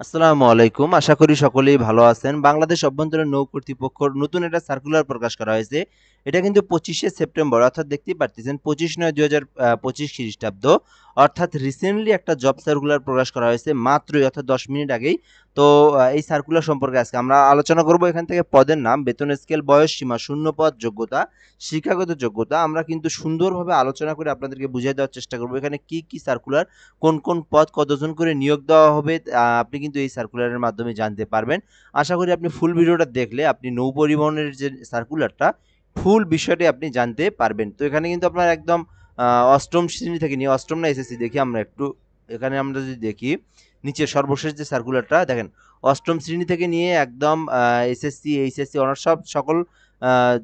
আসসালামু আলাইকুম। আশা করি সকলেই ভালো আছেন। বাংলাদেশ অভ্যন্তরীণ নৌ কর্তৃপক্ষ নতুন একটা সার্কুলার প্রকাশ করা হয়েছে। এটা কিন্তু 25শে সেপ্টেম্বর অর্থাৎ দেখতেই পারতেছেন 25/9/2025 খ্রিস্টাব্দ অর্থাৎ রিসেন্টলি একটা জব সার্কুলার প্রকাশ করা হয়েছে মাত্রই অর্থাৎ 10 মিনিট আগেই। তো এই সার্কুলার সম্পর্কে আজকে আমরা আলোচনা করব। এখান থেকে পদের নাম, বেতন স্কেল, বয়স সীমা, শূন্য পদ, যোগ্যতা, শিক্ষাগত যোগ্যতা আমরা কিন্তু সুন্দরভাবে আলোচনা করে আপনাদেরকে বুঝিয়ে দেওয়ার চেষ্টা করব। এখানে কি সার্কুলার, কোন কোন পদ কতজন করে নিয়োগ দেওয়া হবে আপনি কিন্তু এই সার্কুলারের মাধ্যমে জানতে পারবেন। আশা করি আপনি ফুল ভিডিওটা দেখলে আপনি নৌ পরিবহনের যে সার্কুলারটা ফুল বিষয়টি আপনি জানতে পারবেন। তো এখানে কিন্তু আপনার একদম অষ্টম শ্রেণী থেকে নিয়ে অষ্টম না এসএসসি দেখি আমরা একটু, এখানে আমরা যদি দেখি নিচে সর্বশেষ যে সার্কুলারটা দেখেন, অষ্টম শ্রেণী থেকে নিয়ে একদম এসএসসি এইচএসসি অনার্স সকল আহ,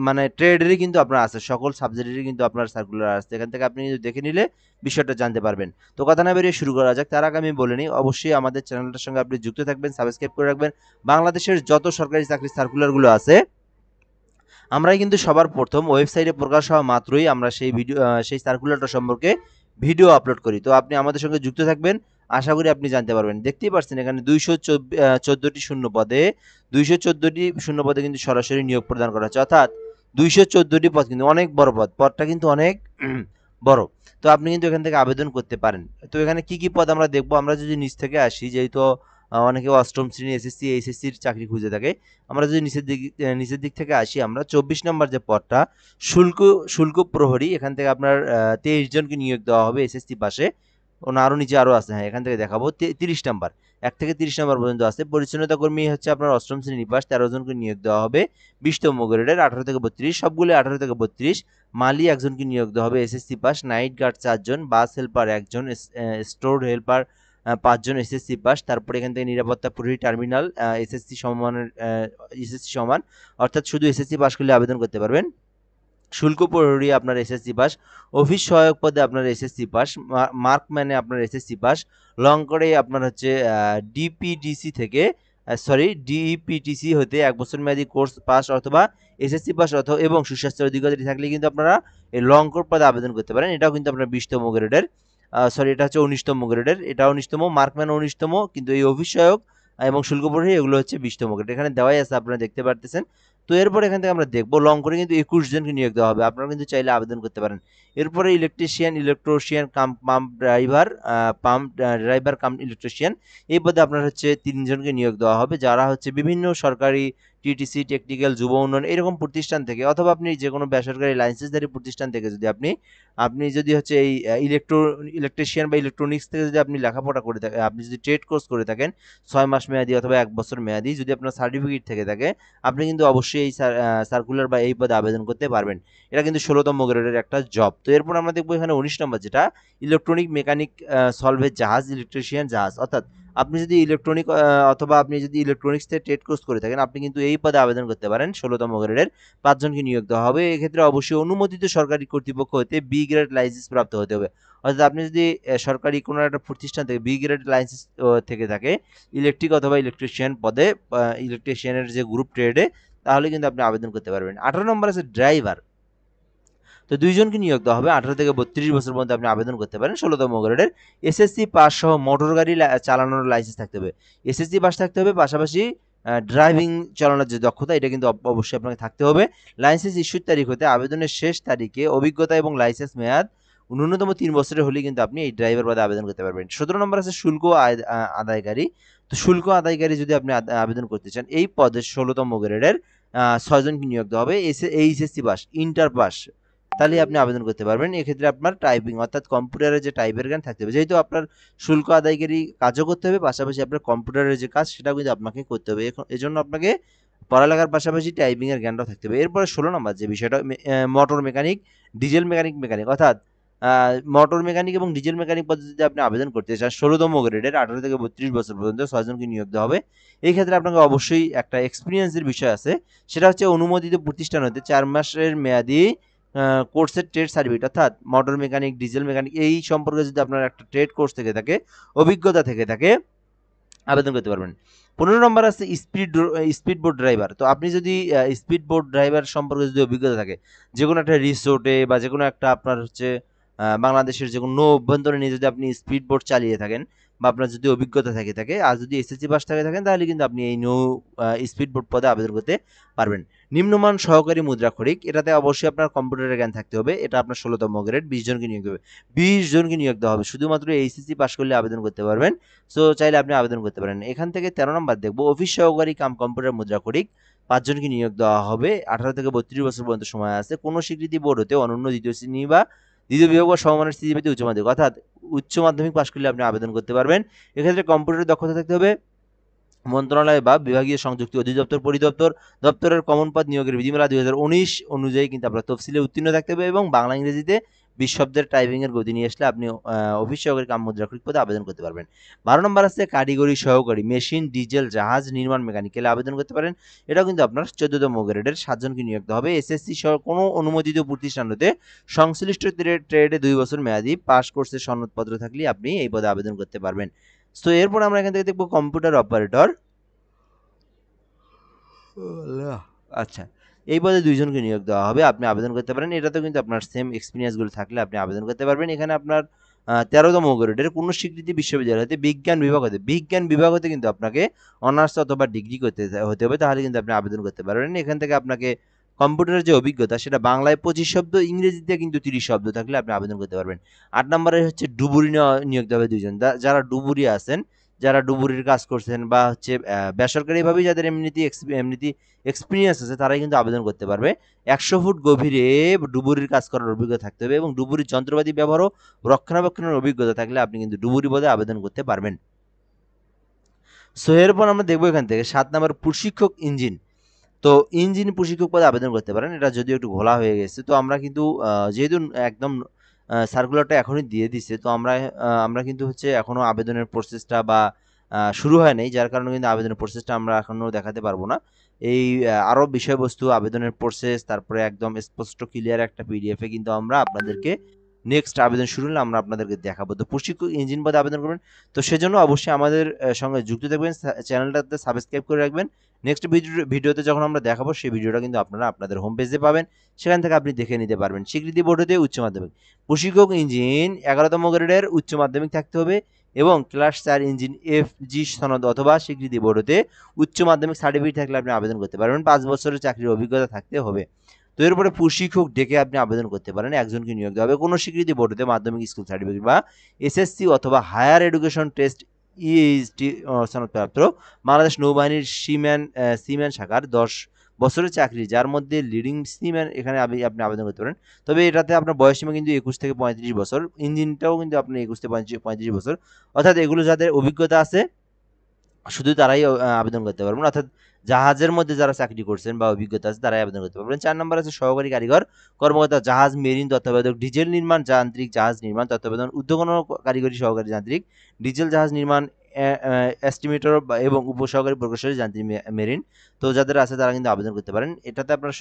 মানে ট্রেডেরই কিন্তু আপনার আছে, সকল সাবজেক্টেরই কিন্তু আপনার সার্কুলার আছে। এখান থেকে আপনি দেখে নিলে বিষয়টা জানতে পারবেন। তো কথা না বেরিয়ে শুরু করা যাক। তার আগে আমি বলে নিই, অবশ্যই আমাদের চ্যানেলটার সঙ্গে আপনি যুক্ত থাকবেন, সাবস্ক্রাইব করে রাখবেন। বাংলাদেশের যত সরকারি চাকরির সার্কুলারগুলো আছে আমরাই কিন্তু সবার প্রথম ওয়েবসাইটে প্রকাশ হওয়া মাত্রই আমরা সেই সার্কুলারটা সম্পর্কে ভিডিও আপলোড করি। তো আপনি আমাদের সঙ্গে যুক্ত থাকবেন, আশা করি আপনি জানতে পারবেন। দেখতেই পাচ্ছেন এখানে 214টি শূন্য পদে 214টি শূন্য পদে কিন্তু সরাসরি নিয়োগ প্রদান করা হচ্ছে, অর্থাৎ 214টি পদ কিন্তু অনেক বড় পদটা কিন্তু অনেক বড়। তো আপনি কিন্তু এখান থেকে আবেদন করতে পারেন। তো এখানে কি পদ আমরা দেখবো, আমরা যদি নিচ থেকে আসি, যেহেতু অনেকে অষ্টম শ্রেণী এসএসসি এইচএসসির চাকরি খুঁজে থাকে, আমরা যদি নিচের দিক থেকে আসি, আমরা 24 নম্বর যে পদটা শুল্ক শুল্ক প্রহরী, এখান থেকে আপনার 23 জনকে নিয়োগ দেওয়া হবে এসএসসি পাশে। আরো নিচে আরো আছে, হ্যাঁ এখান থেকে দেখাবো 30 নাম্বার, 1 থেকে 30 নাম্বার পর্যন্ত আছে। পরিচ্ছন্নতা কর্মী হচ্ছে আপনার অষ্টম শ্রেণী পাস, 13 জনকে নিয়োগ দেওয়া হবে 20তম গ্রেডের, 18 থেকে 32, সবগুলো 18 থেকে 32। মালি একজনকে নিয়োগ দেওয়া হবে এসএসসি পাস, নাইট গার্ড 4 জন, বাস হেল্পার 1 জন, স্টোর হেল্পার 5 জন এসএসসি পাস। তারপরে এখান থেকে নিরাপত্তা প্রহরী টার্মিনাল এসএসসি সমান, অর্থাৎ শুধু এসএসসি পাস করলে আবেদন করতে পারবেন। শুল্ক প্রহরী আপনার এসএসসি পাস, অফিস সহায়ক পদে আপনার এসএসসি পাস, মার্কম্যানে আপনার এসএসসি পাস, লং করে আপনার হচ্ছে ডিপিডিসি থেকে ডিপিটিসি হতে 1 বছর মেয়াদী কোর্স পাস অথবা এসএসসি পাস অথবা এবং সুস্বাস্থ্যের অধিকারী থাকলে কিন্তু আপনারা এই লং কোর্স পদে আবেদন করতে পারেন। এটাও কিন্তু আপনার 20তম গ্রেডের, এটা হচ্ছে 19তম গ্রেডের, এটা 19তম, মার্কম্যান 19তম, কিন্তু এই অফিস সহায়ক এবং শুল্ক প্রহরী এগুলো হচ্ছে 20তম গ্রেড। এখানে দেওয়াই আছে, আপনারা দেখতে পারতেছেন। তো এরপর এখান থেকে আমরা দেখবো লং করে কিন্তু 21 জনকে নিয়োগ দেওয়া হবে, আপনারা কিন্তু চাইলে আবেদন করতে পারেন। এরপরে ইলেকট্রিশিয়ান, ইলেকট্রিশিয়ান কাম পাম্প ড্রাইভার কাম ইলেকট্রিশিয়ান, এই পদে আপনার হচ্ছে 3 জনকে নিয়োগ দেওয়া হবে, যারা হচ্ছে বিভিন্ন সরকারি টিটিসি, টেকনিক্যাল, যুব উন্নয়ন এরকম প্রতিষ্ঠান থেকে, অথবা আপনি যে কোনো বেসরকারি লাইসেন্সধারী প্রতিষ্ঠান থেকে যদি আপনি আপনি যদি হচ্ছে এই ইলেকট্রিশিয়ান বা ইলেকট্রনিক্স থেকে যদি আপনি লেখাপড়া করে থাকেন, আপনি যদি ট্রেড কোর্স করে থাকেন 6 মাস মেয়াদি অথবা 1 বছর মেয়াদি, যদি আপনার সার্টিফিকেট থেকে থাকে, আপনি কিন্তু অবশ্যই এই সার্কুলার বা এই পদে আবেদন করতে পারবেন। এটা কিন্তু 16তম গ্রেডের একটা জব। তো এরপর আমরা দেখবো এখানে 19 নম্বর, যেটা ইলেকট্রনিক মেকানিক সলভেজ জাহাজ, ইলেকট্রিশিয়ান জাহাজ, অর্থাৎ আপনি যদি ইলেকট্রনিক অথবা আপনি যদি ইলেকট্রনিক্স থেকে ট্রেড কোর্স করে থাকেন, আপনি কিন্তু এই পদে আবেদন করতে পারেন। 16তম গ্রেডের 5 জনকে নিয়োগ দেওয়া হবে। এক্ষেত্রে অবশ্যই অনুমোদিত সরকারি কর্তৃপক্ষ হতে বি গ্রেড লাইসেন্স প্রাপ্ত হতে হবে, অর্থাৎ আপনি যদি সরকারি কোনো একটা প্রতিষ্ঠান থেকে বি গ্রেড লাইসেন্স থেকে থাকে ইলেকট্রিক অথবা ইলেকট্রিশিয়ান পদে, ইলেকট্রিশিয়ানের যে গ্রুপ ট্রেডে, তাহলে কিন্তু আপনি আবেদন করতে পারবেন। 18 নম্বর আছে ড্রাইভার। তো 2 জনকে নিয়োগ দেওয়া হবে, 18 থেকে 32 বছর পর্যন্ত আপনি আবেদন করতে পারেন। 16তম গ্রেডের এসএসসি পাস সহ মোটর গাড়ি চালানোর লাইসেন্স থাকতে হবে, এসএসসি পাস থাকতে হবে, পাশাপাশি ড্রাইভিং চালানোর যে দক্ষতা এটা কিন্তু অবশ্যই আপনাকে থাকতে হবে। লাইসেন্স ইস্যুর তারিখ হতে আবেদনের শেষ তারিখে অভিজ্ঞতা এবং লাইসেন্স মেয়াদ ন্যূনতম 3 বছরের হলে কিন্তু আপনি এই ড্রাইভার পদে আবেদন করতে পারবেন। 17 নম্বর আছে শুল্ক আদায়কারী। তো শুল্ক আদায়কারী যদি আপনি আবেদন করতে চান, এই পদে 16তম গ্রেডের 6 জনকে নিয়োগ দেওয়া হবে, এইচএসসি পাস, ইন্টার পাস, তাহলে আপনি আবেদন করতে পারবেন। এক্ষেত্রে আপনার টাইপিং অর্থাৎ কম্পিউটারের যে টাইপের জ্ঞান থাকতে হবে, যেহেতু আপনার শুল্ক আদায়কারী কাজও করতে হবে, পাশাপাশি আপনার কম্পিউটারের যে কাজ সেটাও কিন্তু আপনাকে করতে হবে। এজন্য আপনাকে পড়ালেখার পাশাপাশি টাইপিং এর জ্ঞানটাও থাকতে হবে। এরপরে 16 নম্বর যে বিষয়টা, মোটর মেকানিক, ডিজেল মেকানিক, অর্থাৎ মোটর মেকানিক এবং ডিজেল মেকানিক পদ্ধতিতে আপনি আবেদন করতে চান, 16তম গ্রেডের 18 থেকে 32 বছর পর্যন্ত 6 জনকে নিয়োগ দেওয়া হবে। এই ক্ষেত্রে আপনাকে অবশ্যই একটা এক্সপিরিয়েন্সের বিষয় আছে, সেটা হচ্ছে অনুমোদিত প্রতিষ্ঠান হতে 4 মাসের মেয়াদি কোর্সের ট্রেড সার্টিফিকেট, অর্থাৎ মোটর মেকানিক, ডিজেল মেকানিক এই সম্পর্কে যদি আপনার একটা ট্রেড কোর্স থেকে থাকে, অভিজ্ঞতা থেকে থাকে, আবেদন করতে পারবেন। 15 নম্বর আছে স্পিড বোট ড্রাইভার। তো আপনি যদি স্পিড বোট ড্রাইভার সম্পর্কে যদি অভিজ্ঞতা থাকে, যে কোনো একটা রিসোর্টে বা যে কোনো একটা আপনার হচ্ছে বাংলাদেশের যে কোনো নৌ অভ্যন্তরে নিয়ে যদি আপনি স্পিড বোট চালিয়ে থাকেন বা আপনার যদি অভিজ্ঞতা থাকে আর যদি এসএসসি পাস থাকেন তাহলে কিন্তু আপনি এই নৌ স্পিড বোট পদে আবেদন করতে পারবেন। নিম্নমান সহকারী মুদ্রাক্ষরিক, এটাতে অবশ্যই আপনার কম্পিউটারের জ্ঞান থাকতে হবে। এটা আপনার ১৬তম গ্রেড, 20 জনকে নিয়োগ দেবে, 20 জনকে নিয়োগ দেওয়া হবে। শুধুমাত্র এইচএসসি পাস করলে আবেদন করতে পারবেন। সো চাইলে আপনি আবেদন করতে পারেন। এখান থেকে 13 নম্বর দেখবো, অফিস সহকারী কাম কম্পিউটার মুদ্রাক্ষরিক, 5 জনকে নিয়োগ দেওয়া হবে। 18 থেকে 32 বছর পর্যন্ত সময় আছে। কোনো স্বীকৃতি বোর্ড হতে অনন্য দ্বিতীয় শ্রেণী বা দ্বিতীয় বিভাগ বা সমমানের স্থিতিতে উচ্চ মাধ্যমিক, অর্থাৎ উচ্চ মাধ্যমিক পাস করলে আপনি আবেদন করতে পারবেন। এক্ষেত্রে কম্পিউটারের দক্ষতা থাকতে হবে। মন্ত্রণালয় বা বিভাগীয় সংযুক্তি অধিদপ্তর পরিদপ্তর দপ্তরের কমন পদ নিয়োগের বিধিমালা 2019 অনুযায়ী কিন্তু আপনার তফসিলে উত্তীর্ণ থাকতে হবে এবং বাংলা ইংরেজিতে 20 শব্দের টাইপিংয়ের গতি নিয়ে আসলে আপনি অফিস সহকারী কাম মুদ্রাক্ষরিক পদে আবেদন করতে পারবেন। 12 নম্বর আছে কারিগরি সহকারী, মেশিন, ডিজেল, জাহাজ নির্মাণ মেকানিক্যালে আবেদন করতে পারেন। এটাও কিন্তু আপনার 14তম গ্রেডের 7 জনকে নিয়োগ দেওয়া হবে। এসএসসি সহ কোনো অনুমোদিত প্রতিষ্ঠান হতে সংশ্লিষ্ট ট্রেডে 2 বছর মেয়াদি পাস কোর্সের সনদপত্র থাকলে আপনি এই পদে আবেদন করতে পারবেন। তো এরপর আমরা এখান থেকে দেখবো কম্পিউটার অপারেটর। আচ্ছা, এই পদে 2 জনকে নিয়োগ দেওয়া হবে। আপনি আবেদন করতে পারেন। এটাতেও কিন্তু আপনার সেম এক্সপিরিয়েন্সগুলো থাকলে আপনি আবেদন করতে পারবেন। এখানে আপনার 13তম গ্রেডের কোন স্বীকৃতি বিশ্ববিদ্যালয় হতে বিজ্ঞান বিভাগ হতে কিন্তু আপনাকে অনার্স অথবা ডিগ্রি করতে হতে হবে, তাহলে কিন্তু আপনি আবেদন করতে পারবেন। এখান থেকে আপনাকে কম্পিউটারের যে অভিজ্ঞতা সেটা বাংলায় 25 শব্দ, ইংরেজিতে কিন্তু 30 শব্দ থাকলে আপনি আবেদন করতে পারবেন। 8 নম্বরে হচ্ছে ডুবুরি নিয়োগ দেওয়া হবে 2 জন। যারা ডুবুরি আছেন, যারা ডুবুরির কাজ করছেন বা হচ্ছে বেসরকারিভাবে যাদের এমনিতে এক্সপিরিয়েন্স আছে তারাই কিন্তু আবেদন করতে পারবে। 100 ফুট গভীরে ডুবুরির কাজ করার অভিজ্ঞতা থাকতে হবে এবং ডুবুরির যন্ত্রপাতি ব্যবহার ও রক্ষণাবেক্ষণের অভিজ্ঞতা থাকলে আপনি কিন্তু ডুবুরি পদে আবেদন করতে পারবেন। সো এরপর আমরা দেখবো এখান থেকে 7 নম্বর প্রশিক্ষক ইঞ্জিন। তো ইঞ্জিন প্রশিক্ষক পদে আবেদন করতে পারেন। এটা যদিও একটু ঘোলা হয়ে গেছে, তো আমরা কিন্তু যেহেতু একদম সার্কুলারটা এখনই দিয়ে দিছে, তো আমরা কিন্তু হচ্ছে এখনো আবেদনের প্রসেসটা বা শুরু হয় নাই, যার কারণে কিন্তু আবেদনের প্রসেসটা আমরা এখনো দেখাতে পারবো না। এই আরও বিষয়বস্তু, আবেদনের প্রসেস, তারপরে একদম স্পষ্ট ক্লিয়ার একটা পিডিএফে কিন্তু আমরা আপনাদেরকে নেক্সট আবেদন শুরু হলে আমরা আপনাদেরকে দেখাবো। তো প্রশিক্ষক ইঞ্জিন পদে আবেদন করবেন, তো সেজন্য অবশ্যই আমাদের সঙ্গে যুক্ত থাকবেন, চ্যানেলটাতে সাবস্ক্রাইব করে রাখবেন। নেক্সট ভিডিওতে যখন আমরা দেখাবো সেই ভিডিওটা কিন্তু আপনারা আপনাদের হোম পেজে পাবেন, সেখান থেকে আপনি দেখে নিতে পারবেন। স্বীকৃতি বোর্ড হতে উচ্চ মাধ্যমিক, প্রশিক্ষক ইঞ্জিন 11তম গ্রেডের উচ্চ মাধ্যমিক থাকতে হবে এবং ক্লাস 4 ইঞ্জিন FG সনদ অথবা স্বীকৃতি বোর্ড হতে উচ্চ মাধ্যমিক সার্টিফিকেট থাকলে আপনি আবেদন করতে পারবেন। 5 বছরের চাকরির অভিজ্ঞতা থাকতে হবে। তো এরপরে প্রশিক্ষক ডেকে আপনি আবেদন করতে পারেন। একজনকে নিয়োগ দেওয়া হবে। কোনো স্বীকৃতি বোর্ড হতে মাধ্যমিক স্কুল সার্টিফিকেট বা এসএসসি অথবা হায়ার এডুকেশন টেস্ট ইএইচটি সনদপ্রাপ্ত বাংলাদেশ নৌবাহিনীর সিম্যান শাখার 10 বছরের চাকরি, যার মধ্যে লিডিং সিম্যান, এখানে আপনি আবেদন করতে পারেন। তবে এটাতে আপনার বয়সসীমা কিন্তু 21 থেকে 35 বছর। ইঞ্জিনটাও কিন্তু আপনি 21 থেকে 35 বছর, অর্থাৎ এগুলো যাদের অভিজ্ঞতা আছে শুধু তারাই আবেদন করতে পারবেন, অর্থাৎ জাহাজের মধ্যে যারা চাকরি করছেন বা অভিজ্ঞতা আছে তারাই আবেদন করতে পারবেন। 4 নম্বর আছে সহকারী কারিগর কর্মকর্তা, জাহাজ, মেরিন তত্ত্বাবধায়ক, ডিজেল নির্মাণ যান্ত্রিক, জাহাজ নির্মাণ তত্ত্বাবধান, উদ্যোগন কারিগরি সহকারী যান্ত্রিক, ডিজেল জাহাজ নির্মাণ এস্টিমেটর এবং উপসহকারী প্রকৌশলী যান্ত্রিক মেরিন। তো যাদের আছে তারা কিন্তু আবেদন করতে পারেন। এটাতে আপনার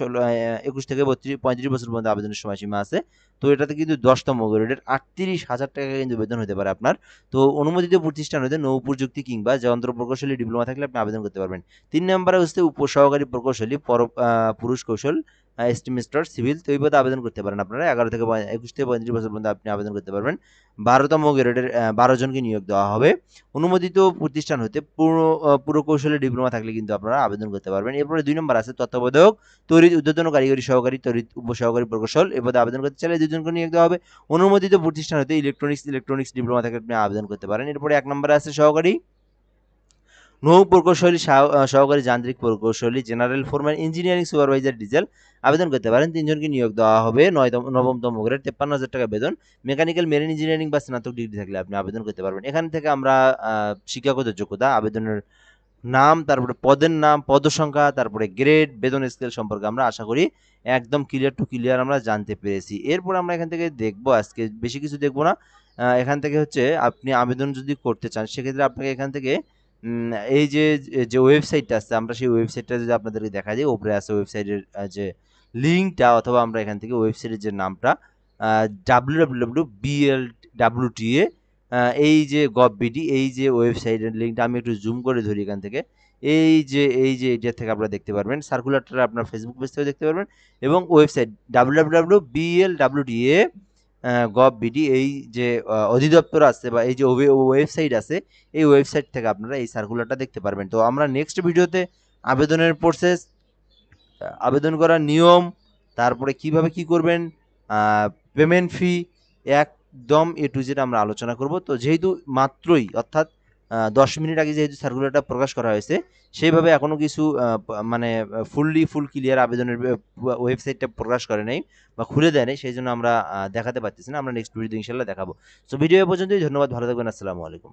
21 থেকে 35 বছর পর্যন্ত আবেদনের সময়সীমা আছে। তো এটাতে কিন্তু 10তম গ্রেডের 38,000 টাকা কিন্তু বেতন হতে পারে আপনার। তো অনুমোদিত প্রতিষ্ঠান হতে নৌ প্রযুক্তি কিংবা যন্ত্র প্রকৌশলী ডিপ্লোমা থাকলে আপনি আবেদন করতে পারবেন। 3 নম্বরে হচ্ছে উপসহকারী প্রকৌশলী পুরুষ কৌশল এস্টিমেটর সিভিল, তো এই পদে আবেদন করতে পারেন আপনারা। 21 থেকে 35 বছর পর্যন্ত আপনি আবেদন করতে পারবেন। 12তম গ্রেডের 12 জনকে নিয়োগ দেওয়া হবে। অনুমোদিত প্রতিষ্ঠান হতে পুরকৌশলী ডিপ্লোমা থাকলে কিন্তু আপনারা আবেদন করতে পারবেন। এরপরে 2 নম্বর আছে তত্ত্বাবধায়ক তড়িৎ উদ্বোধন কারিগরি সহকারী তড়িৎ উপসহকারী প্রকৌশল, এ পদে আবেদন করতে চাইলে 2 জনকে নিয়োগ দেওয়া হবে। অনুমোদিত প্রতিষ্ঠান হতে ইলেকট্রনিক্স ডিপ্লোমা থাকলে আপনি আবেদন করতে পারেন। এরপরে 1 নম্বরে আছে সহকারী নৌ প্রকৌশলী, সহকারী যান্ত্রিক প্রকৌশলী, general foreman, engineering supervisor, diesel আবেদন করতে পারেন। 3 জনকে নিয়োগ দেওয়া হবে। 9তম গ্রেড 53,000 টাকা বেতন। মেকানিক্যাল, মেরিন ইঞ্জিনিয়ারিং বা স্নাতক ডিগ্রি থাকলে আপনি আবেদন করতে পারবেন। এখান থেকে আমরা শিক্ষাগত যোগ্যতা, আবেদনের নাম, তারপরে পদের নাম, পদ সংখ্যা, তারপরে গ্রেড, বেতন স্কেল সম্পর্কে আমরা আশা করি একদম ক্লিয়ার আমরা জানতে পেরেছি। এরপর আমরা এখান থেকে দেখব, আজকে বেশি কিছু দেখবো না। এখান থেকে হচ্ছে আপনি আবেদন যদি করতে চান সেক্ষেত্রে আপনাকে এখান থেকে এই যে ওয়েবসাইটটা আছে, আমরা সেই ওয়েবসাইটটা যদি আপনাদেরকে দেখা দিই, উপরে আছে ওয়েবসাইটের যে লিঙ্কটা, অথবা আমরা এখান থেকে ওয়েবসাইটের যে নামটা www.blwta এই যে gov.bd, এই যে ওয়েবসাইটের লিঙ্কটা আমি একটু জুম করে ধরি এখান থেকে, এই যে এটা থেকে আপনারা দেখতে পারবেন। সার্কুলারটা আপনার ফেসবুক পেজ থেকে দেখতে পারবেন এবং ওয়েবসাইট www.blwta gov.bd এই যে অধিদপ্তর আছে বা এই যে ওয়েবসাইট আছে, এই ওয়েবসাইট থেকে আপনারা এই সার্কুলারটা দেখতে পারবেন। তো আমরা নেক্সট ভিডিওতে আবেদনের প্রসেস, আবেদন করার নিয়ম, তারপরে কিভাবে কি করবেন, পেমেন্ট ফি, একদম এ টু জেড আমরা আলোচনা করব। তো যেহেতু মাত্রই অর্থাৎ 10 মিনিট আগে যেহেতু সার্কুলারটা প্রকাশ করা হয়েছে, সেইভাবে এখনও কিছু মানে ফুল ক্লিয়ার আবেদনের ওয়েবসাইটটা প্রকাশ করে নাই বা খুলে দেয় নাই, সেই জন্য আমরা দেখাতে পারতেছি না। আমরা নেক্সট ভিডিওতে ইনশাল্লাহ দেখাবো। তো ভিডিও এ পর্যন্তই, ধন্যবাদ, ভালো থাকবেন, আসসালামু আলাইকুম।